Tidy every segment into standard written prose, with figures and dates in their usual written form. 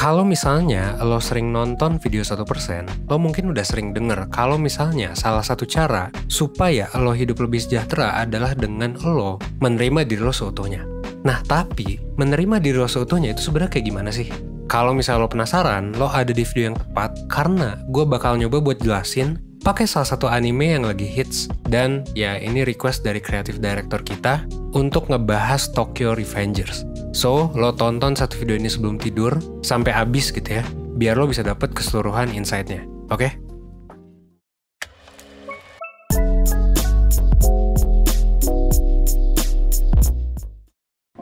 Kalau misalnya lo sering nonton video 1%, lo mungkin udah sering denger kalau misalnya salah satu cara supaya lo hidup lebih sejahtera adalah dengan lo menerima diri lo seutuhnya. Nah, tapi menerima diri lo seutuhnya itu sebenarnya kayak gimana sih? Kalau misalnya lo penasaran, lo ada di video yang tepat karena gue bakal nyoba buat jelasin pakai salah satu anime yang lagi hits, dan ya ini request dari creative director kita untuk ngebahas Tokyo Revengers. So, lo tonton satu video ini sebelum tidur sampai habis gitu ya, biar lo bisa dapet keseluruhan insight-nya. Oke?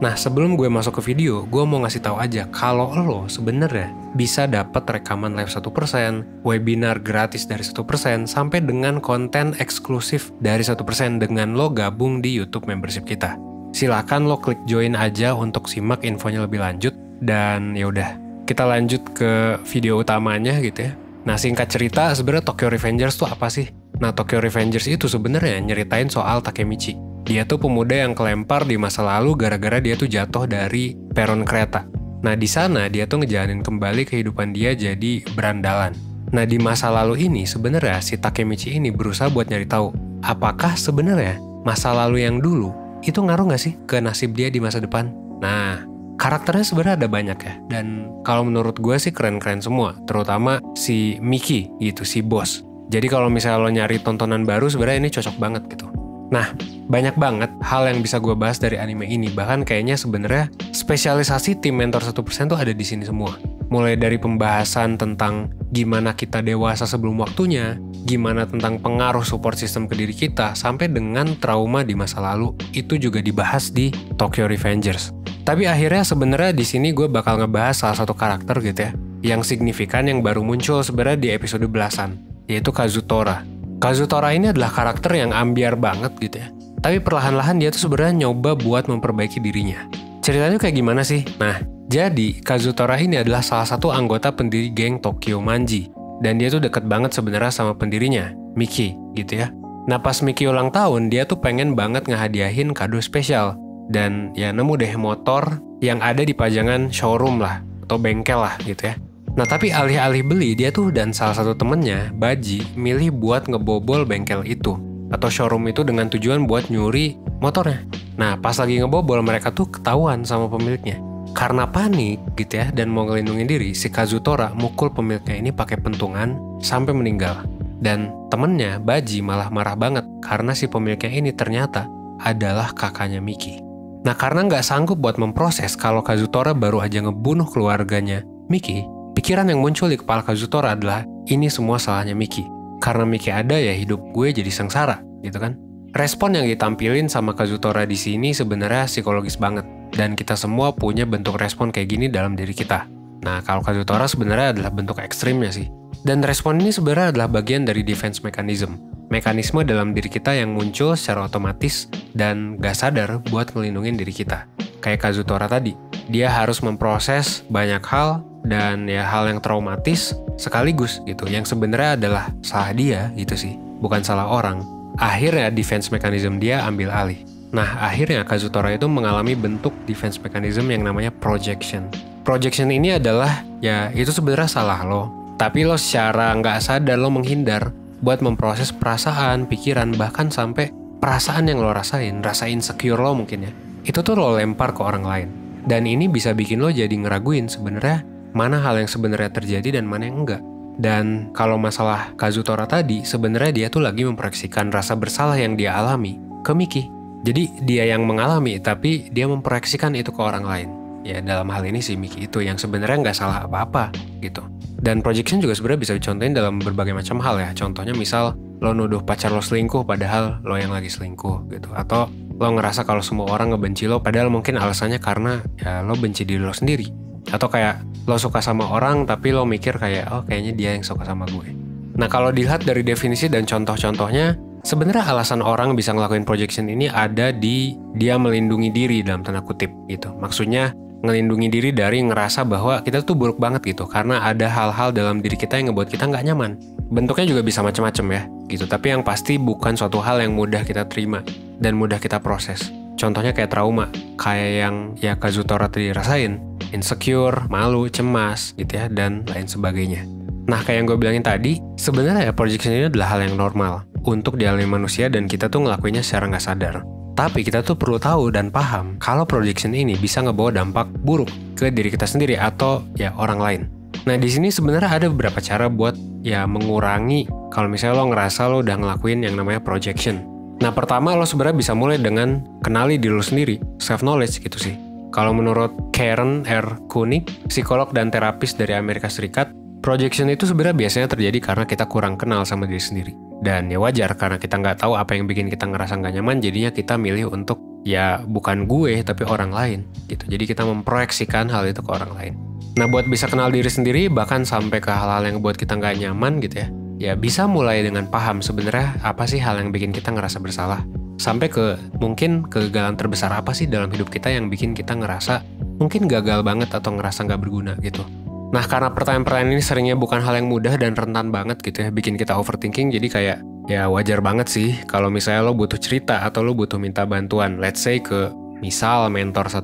Nah, sebelum gue masuk ke video, gue mau ngasih tahu aja kalau lo sebenarnya bisa dapat rekaman live 1%, webinar gratis dari 1%, sampai dengan konten eksklusif dari 1% dengan lo gabung di YouTube membership kita. Silakan lo klik join aja untuk simak infonya lebih lanjut, dan ya udah, kita lanjut ke video utamanya gitu ya. Nah, singkat cerita, sebenarnya Tokyo Revengers tuh apa sih? Nah, Tokyo Revengers itu sebenarnya nyeritain soal Takemichi. Dia tuh pemuda yang kelempar di masa lalu gara-gara dia tuh jatuh dari peron kereta. Nah, di sana dia tuh ngejalanin kembali kehidupan dia jadi berandalan. Nah, di masa lalu ini sebenarnya si Takemichi ini berusaha buat nyari tahu apakah sebenarnya masa lalu yang dulu itu ngaruh nggak sih ke nasib dia di masa depan. Nah, karakternya sebenarnya ada banyak ya, dan kalau menurut gue sih keren-keren semua, terutama si Miki gitu, si bos. Jadi kalau misalnya lo nyari tontonan baru, sebenarnya ini cocok banget gitu. Nah, banyak banget hal yang bisa gue bahas dari anime ini. Bahkan kayaknya sebenarnya spesialisasi tim mentor 1% tuh ada di sini semua. Mulai dari pembahasan tentang gimana kita dewasa sebelum waktunya, gimana tentang pengaruh support system ke diri kita, sampai dengan trauma di masa lalu, itu juga dibahas di Tokyo Revengers. Tapi akhirnya sebenarnya di sini gue bakal ngebahas salah satu karakter gitu ya, yang signifikan yang baru muncul sebenarnya di episode belasan, yaitu Kazutora. Kazutora ini adalah karakter yang ambiar banget gitu ya. Tapi perlahan-lahan dia tuh sebenarnya nyoba buat memperbaiki dirinya. Ceritanya kayak gimana sih? Nah, jadi Kazutora ini adalah salah satu anggota pendiri geng Tokyo Manji. Dan dia tuh deket banget sebenarnya sama pendirinya, Miki gitu ya. Nah, pas Miki ulang tahun, dia tuh pengen banget ngehadiahin kado spesial. Dan ya nemu deh motor yang ada di pajangan showroom lah, atau bengkel lah gitu ya. Nah, tapi alih-alih beli, dia tuh dan salah satu temennya, Baji, milih buat ngebobol bengkel itu atau showroom itu dengan tujuan buat nyuri motornya. Nah, pas lagi ngebobol, mereka tuh ketahuan sama pemiliknya. Karena panik gitu ya, dan mau ngelindungin diri, si Kazutora mukul pemiliknya ini pakai pentungan sampai meninggal. Dan temennya, Baji, malah marah banget karena si pemiliknya ini ternyata adalah kakaknya Miki. Nah, karena nggak sanggup buat memproses kalau Kazutora baru aja ngebunuh keluarganya Miki, pikiran yang muncul di kepala Kazutora adalah, ini semua salahnya Miki. Karena Miki ada ya hidup gue jadi sengsara, gitu kan. Respon yang ditampilin sama Kazutora di sini sebenarnya psikologis banget. Dan kita semua punya bentuk respon kayak gini dalam diri kita. Nah, kalau Kazutora sebenarnya adalah bentuk ekstrimnya sih. Dan respon ini sebenarnya adalah bagian dari defense mechanism. Mekanisme dalam diri kita yang muncul secara otomatis dan gak sadar buat ngelindungin diri kita. Kayak Kazutora tadi, dia harus memproses banyak hal dan ya hal yang traumatis sekaligus gitu, yang sebenarnya adalah salah dia gitu sih, bukan salah orang. Akhirnya defense mechanism dia ambil alih. Nah, akhirnya Kazutora itu mengalami bentuk defense mechanism yang namanya projection. Projection ini adalah ya itu sebenarnya salah lo, tapi lo secara nggak sadar lo menghindar buat memproses perasaan, pikiran, bahkan sampai perasaan yang lo rasain, rasa insecure lo mungkin ya, itu tuh lo lempar ke orang lain. Dan ini bisa bikin lo jadi ngeraguin sebenarnya mana hal yang sebenarnya terjadi dan mana yang enggak. Dan kalau masalah Kazutora tadi, sebenarnya dia tuh lagi memproyeksikan rasa bersalah yang dia alami ke Miki. Jadi dia yang mengalami, tapi dia memproyeksikan itu ke orang lain. Ya dalam hal ini si Miki itu yang sebenarnya nggak salah apa-apa gitu. Dan projection juga sebenarnya bisa dicontohin dalam berbagai macam hal ya. Contohnya misal lo nuduh pacar lo selingkuh padahal lo yang lagi selingkuh gitu. Atau lo ngerasa kalau semua orang ngebenci lo padahal mungkin alasannya karena ya lo benci diri lo sendiri. Atau kayak lo suka sama orang tapi lo mikir kayak oh kayaknya dia yang suka sama gue. Nah, kalau dilihat dari definisi dan contoh-contohnya, sebenarnya alasan orang bisa ngelakuin projection ini ada di dia melindungi diri dalam tanda kutip gitu. Maksudnya ngelindungi diri dari ngerasa bahwa kita tuh buruk banget gitu karena ada hal-hal dalam diri kita yang ngebuat kita nggak nyaman. Bentuknya juga bisa macam-macam ya gitu, tapi yang pasti bukan suatu hal yang mudah kita terima dan mudah kita proses. Contohnya kayak trauma, kayak yang ya Kazutora tadi rasain, insecure, malu, cemas gitu ya, dan lain sebagainya. Nah, kayak yang gue bilangin tadi, sebenarnya ya projection ini adalah hal yang normal untuk dialami manusia dan kita tuh ngelakuinnya secara nggak sadar. Tapi kita tuh perlu tahu dan paham kalau projection ini bisa ngebawa dampak buruk ke diri kita sendiri atau ya orang lain. Nah, di sini sebenarnya ada beberapa cara buat ya mengurangi kalau misalnya lo ngerasa lo udah ngelakuin yang namanya projection. Nah, pertama lo sebenarnya bisa mulai dengan kenali diri lo sendiri, self-knowledge gitu sih. Kalau menurut Karen R. Koenig, psikolog dan terapis dari Amerika Serikat, projection itu sebenarnya biasanya terjadi karena kita kurang kenal sama diri sendiri. Dan ya wajar karena kita nggak tahu apa yang bikin kita ngerasa nggak nyaman, jadinya kita milih untuk ya bukan gue tapi orang lain gitu. Jadi kita memproyeksikan hal itu ke orang lain. Nah, buat bisa kenal diri sendiri bahkan sampai ke hal-hal yang buat kita nggak nyaman gitu ya bisa mulai dengan paham sebenarnya apa sih hal yang bikin kita ngerasa bersalah. Sampai ke mungkin kegagalan terbesar apa sih dalam hidup kita yang bikin kita ngerasa mungkin gagal banget atau ngerasa nggak berguna gitu. Nah, karena pertanyaan-pertanyaan ini seringnya bukan hal yang mudah dan rentan banget gitu ya, bikin kita overthinking, jadi kayak ya wajar banget sih kalau misalnya lo butuh cerita atau lo butuh minta bantuan, let's say ke misal mentor 1%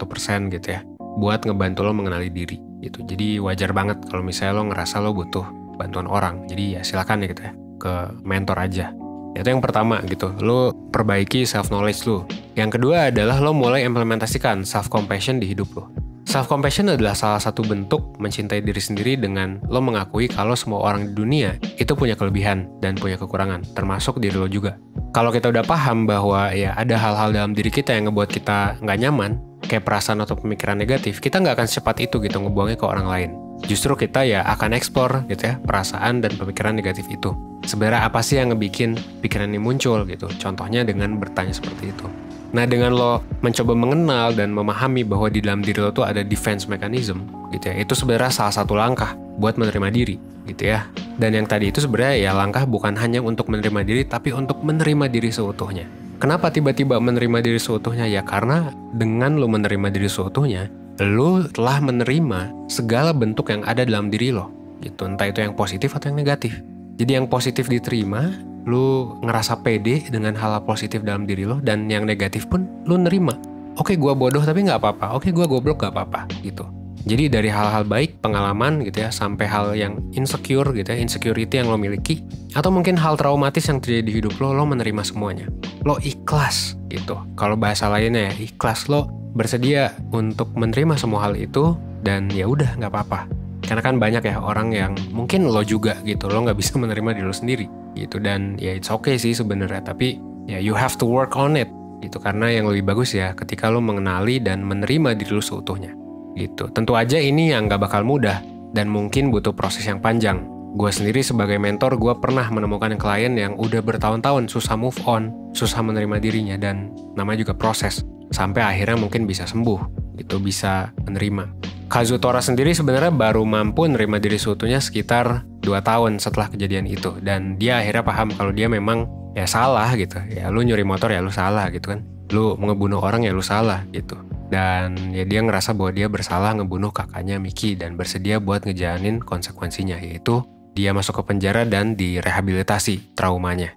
gitu ya, buat ngebantu lo mengenali diri gitu. Jadi wajar banget kalau misalnya lo ngerasa lo butuh bantuan orang, jadi ya silakan ya gitu ya, ke mentor aja. Itu yang pertama gitu, lo perbaiki self-knowledge lo. Yang kedua adalah lo mulai implementasikan self-compassion di hidup lo. Self-compassion adalah salah satu bentuk mencintai diri sendiri dengan lo mengakui kalau semua orang di dunia itu punya kelebihan dan punya kekurangan, termasuk diri lo juga. Kalau kita udah paham bahwa ya ada hal-hal dalam diri kita yang ngebuat kita nggak nyaman, kayak perasaan atau pemikiran negatif, kita nggak akan secepat itu gitu ngebuangnya ke orang lain. Justru kita ya akan eksplor gitu ya perasaan dan pemikiran negatif itu. Sebenarnya apa sih yang ngebikin pikiran ini muncul gitu? Contohnya dengan bertanya seperti itu. Nah, dengan lo mencoba mengenal dan memahami bahwa di dalam diri lo tuh ada defense mechanism gitu ya, itu sebenarnya salah satu langkah buat menerima diri gitu ya. Dan yang tadi itu sebenarnya ya langkah bukan hanya untuk menerima diri, tapi untuk menerima diri seutuhnya. Kenapa tiba-tiba menerima diri seutuhnya? Ya karena dengan lo menerima diri seutuhnya, lo telah menerima segala bentuk yang ada dalam diri lo gitu, entah itu yang positif atau yang negatif. Jadi yang positif diterima, lu ngerasa pede dengan hal positif dalam diri lo, dan yang negatif pun lu nerima. Oke, gua bodoh tapi nggak apa-apa. Oke, gua goblok nggak apa-apa gitu. Jadi dari hal-hal baik, pengalaman gitu ya, sampai hal yang insecure gitu ya, insecurity yang lo miliki, atau mungkin hal traumatis yang terjadi di hidup lo menerima semuanya. Lo ikhlas gitu. Kalau bahasa lainnya ya, ikhlas, lo bersedia untuk menerima semua hal itu, dan ya udah nggak apa-apa. Karena kan banyak ya orang yang mungkin lo juga gitu, lo nggak bisa menerima diri lo sendiri gitu, dan ya it's okay sih sebenarnya, tapi ya you have to work on it gitu, karena yang lebih bagus ya ketika lo mengenali dan menerima diri lo seutuhnya gitu. Tentu aja ini yang nggak bakal mudah dan mungkin butuh proses yang panjang. Gue sendiri sebagai mentor, gue pernah menemukan klien yang udah bertahun-tahun susah move on, susah menerima dirinya, dan namanya juga proses sampai akhirnya mungkin bisa sembuh gitu, bisa menerima. Kazutora sendiri sebenarnya baru mampu menerima diri seutuhnya sekitar 2 tahun setelah kejadian itu, dan dia akhirnya paham kalau dia memang ya salah gitu. Ya lu nyuri motor ya lu salah gitu kan, lu ngebunuh orang ya lu salah gitu. Dan ya dia ngerasa bahwa dia bersalah ngebunuh kakaknya Miki dan bersedia buat ngejalanin konsekuensinya, yaitu dia masuk ke penjara dan direhabilitasi traumanya.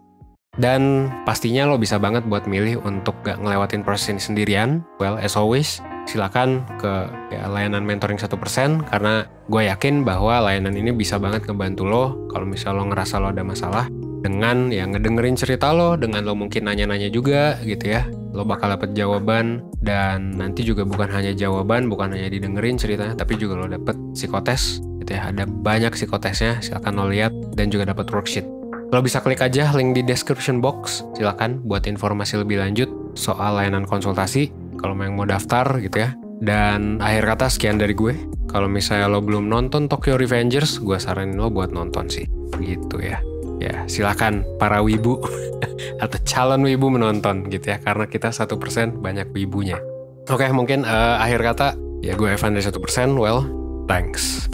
Dan pastinya lo bisa banget buat milih untuk gak ngelewatin proses ini sendirian. Well, as always, silakan ke layanan mentoring 1%, karena gue yakin bahwa layanan ini bisa banget ngebantu lo kalau misal lo ngerasa lo ada masalah, dengan ya ngedengerin cerita lo, dengan lo mungkin nanya-nanya juga gitu ya. Lo bakal dapet jawaban, dan nanti juga bukan hanya jawaban, bukan hanya didengerin ceritanya, tapi juga lo dapet psikotes gitu ya. Ada banyak psikotesnya, silakan lo lihat, dan juga dapet worksheet. Lo bisa klik aja link di description box, silakan buat informasi lebih lanjut soal layanan konsultasi kalau mau daftar gitu ya. Dan akhir kata sekian dari gue. Kalau misalnya lo belum nonton Tokyo Revengers, gue saranin lo buat nonton sih gitu ya. Ya silakan para wibu atau calon wibu menonton gitu ya, karena kita 1% banyak wibunya. Oke, mungkin akhir kata ya gue Evan dari 1%. Well, thanks.